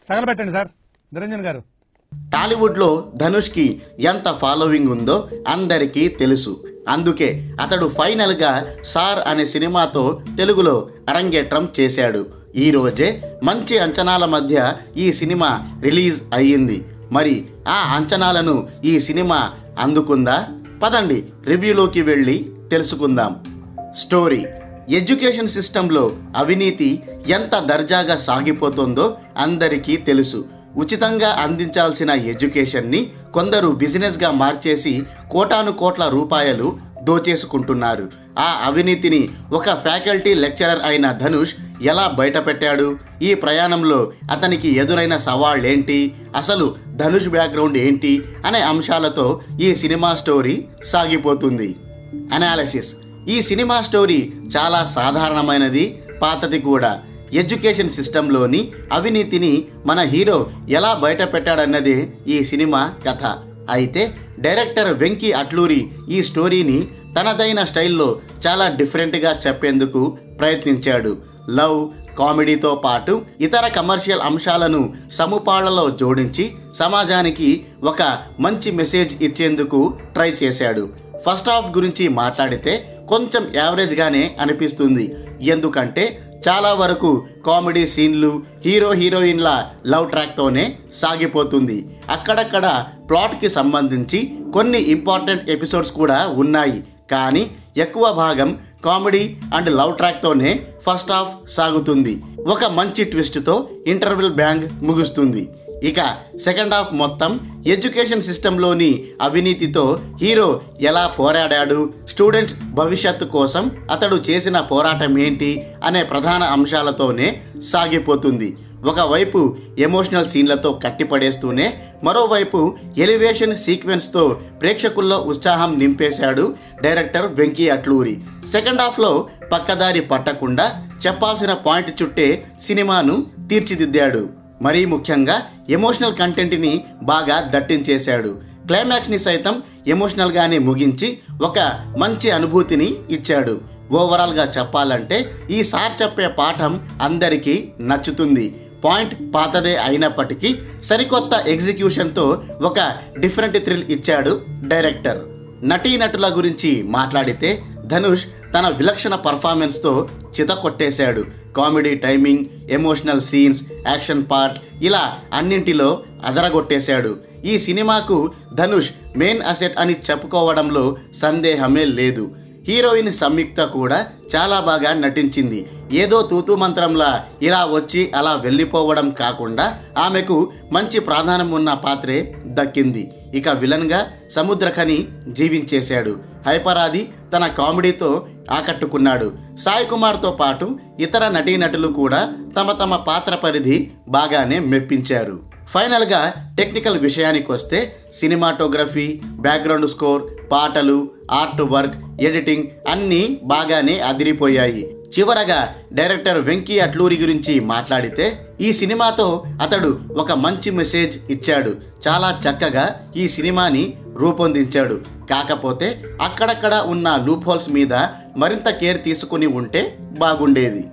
తగలబెట్టండి sir Niranjan గారు. టాలీవుడ్లో ధనుష్కి ఎంత ఫాలోవింగ్ ఉందో అందరికీ తెలుసు. అందుకే అతడు ఫైనల్గా సార్ అనే సినిమాతో తెలుగులో అరంగేట్రం చేశాడు. ఈరోజే మంచి అంచనాల మధ్య ఈ సినిమా రిలీజ్ అయ్యింది. మరి ఆ అంచనాలను ఈ సినిమా అందుకుందా? పదండి రివ్యూలోకి వెళ్ళి తెలుసుకుందాం. స్టోరీ: ఎడ్యుకేషన్ సిస్టంలో అవినీతి ఎంత దర్జాగా సాగిపోతుందో అందరికీ తెలుసు. ఉచితంగా అందించాల్సిన ఎడ్యుకేషన్ని కొందరు బిజినెస్గా మార్చేసి కోటాను కోట్ల రూపాయలు దోచేసుకుంటున్నారు. ఆ అవినీతిని ఒక ఫ్యాకల్టీ లెక్చరర్ అయిన ధనుష్ ఎలా బయటపెట్టాడు? ఈ ప్రయాణంలో అతనికి ఎదురైన సవాళ్ళేంటి? అసలు ధనుష్ బ్యాక్గ్రౌండ్ ఏంటి అనే అంశాలతో ఈ సినిమా స్టోరీ సాగిపోతుంది. అనాలిసిస్: ఈ సినిమా స్టోరీ చాలా సాధారణమైనది, పాతది కూడా. ఎడ్యుకేషన్ సిస్టంలోని అవినీతిని మన హీరో ఎలా బయట పెట్టాడన్నదే ఈ సినిమా కథ. అయితే డైరెక్టర్ వెంకీ అట్లూరి ఈ స్టోరీని తనదైన స్టైల్లో చాలా డిఫరెంట్గా చెప్పేందుకు ప్రయత్నించాడు. లవ్, కామెడీతో పాటు ఇతర కమర్షియల్ అంశాలను సముపాళ్లలో జోడించి సమాజానికి ఒక మంచి మెసేజ్ ఇచ్చేందుకు ట్రై చేశాడు. ఫస్ట్ హాఫ్ గురించి మాట్లాడితే కొంచెం యావరేజ్గానే అనిపిస్తుంది. ఎందుకంటే చాలా వరకు కామెడీ సీన్లు, హీరో హీరోయిన్ల లవ్ ట్రాక్తోనే సాగిపోతుంది. అక్కడక్కడ ప్లాట్కి సంబంధించి కొన్ని ఇంపార్టెంట్ ఎపిసోడ్స్ కూడా ఉన్నాయి. కానీ ఎక్కువ భాగం కామెడీ అండ్ లవ్ ట్రాక్తోనే ఫస్ట్ హాఫ్ సాగుతుంది. ఒక మంచి ట్విస్ట్తో ఇంటర్వెల్ బ్యాంగ్ ముగుస్తుంది. ఇక సెకండ్ హాఫ్ మొత్తం ఎడ్యుకేషన్ సిస్టంలోని అవినీతితో హీరో ఎలా పోరాడాడు, స్టూడెంట్ భవిష్యత్తు కోసం అతడు చేసిన పోరాటం ఏంటి అనే ప్రధాన అంశాలతోనే సాగిపోతుంది. ఒకవైపు ఎమోషనల్ సీన్లతో కట్టిపడేస్తూనే మరోవైపు ఎలివేషన్ సీక్వెన్స్తో ప్రేక్షకుల్లో ఉత్సాహం నింపేశాడు డైరెక్టర్ వెంకీ అట్లూరి. సెకండ్ హాఫ్లో పక్కదారి పట్టకుండా చెప్పాల్సిన పాయింట్ చుట్టే సినిమాను తీర్చిదిద్దాడు. మరీ ముఖ్యంగా ఎమోషనల్ కంటెంట్ని బాగా దట్టించేశాడు. క్లైమాక్స్ని సైతం ఎమోషనల్గానే ముగించి ఒక మంచి అనుభూతిని ఇచ్చాడు. ఓవరాల్గా చెప్పాలంటే ఈ సార్ చెప్పే పాఠం అందరికీ నచ్చుతుంది. పాయింట్ పాతదే అయినప్పటికీ సరికొత్త ఎగ్జిక్యూషన్తో ఒక డిఫరెంట్ థ్రిల్ ఇచ్చాడు డైరెక్టర్. నటీనటుల గురించి మాట్లాడితే ధనుష్ తన విలక్షణ పర్ఫార్మెన్స్తో చితకొట్టేశాడు. Comedy timing, emotional scenes, action part ఇలా అన్నింటిలో అదరగొట్టేశాడు. ఈ సినిమాకు ధనుష్ మెయిన్ అసెట్ అని చెప్పుకోవడంలో సందేహమే లేదు. హీరోయిన్ సంయుక్త కూడా చాలా బాగా నటించింది. ఏదో తూతూ మంత్రంలా ఇలా వచ్చి అలా వెళ్ళిపోవడం కాకుండా ఆమెకు మంచి ప్రాధాన్యం ఉన్న పాత్రే దక్కింది. ఇక విలన్గా సముద్రఖని జీవించేశాడు. హైపరాది తన కామెడీతో ఆకట్టుకున్నాడు. సాయి కుమార్తో పాటు ఇతర నటీనటులు కూడా తమ తమ పాత్ర పరిధి బాగానే మెప్పించారు. ఫైనల్గా టెక్నికల్ విషయానికి వస్తే సినిమాటోగ్రఫీ, బ్యాక్గ్రౌండ్ స్కోర్, పాటలు, ఆర్ట్ వర్క్, ఎడిటింగ్ అన్నీ బాగానే అదిరిపోయాయి. చివరగా డైరెక్టర్ వెంకీ అట్లూరి గురించి మాట్లాడితే ఈ సినిమాతో అతడు ఒక మంచి మెసేజ్ ఇచ్చాడు. చాలా చక్కగా ఈ సినిమాని రూపొందించాడు. కాకపోతే అక్కడక్కడ ఉన్న లూప్ హోల్స్ మీద మరింత కేర్ తీసుకుని ఉంటే బాగుండేది.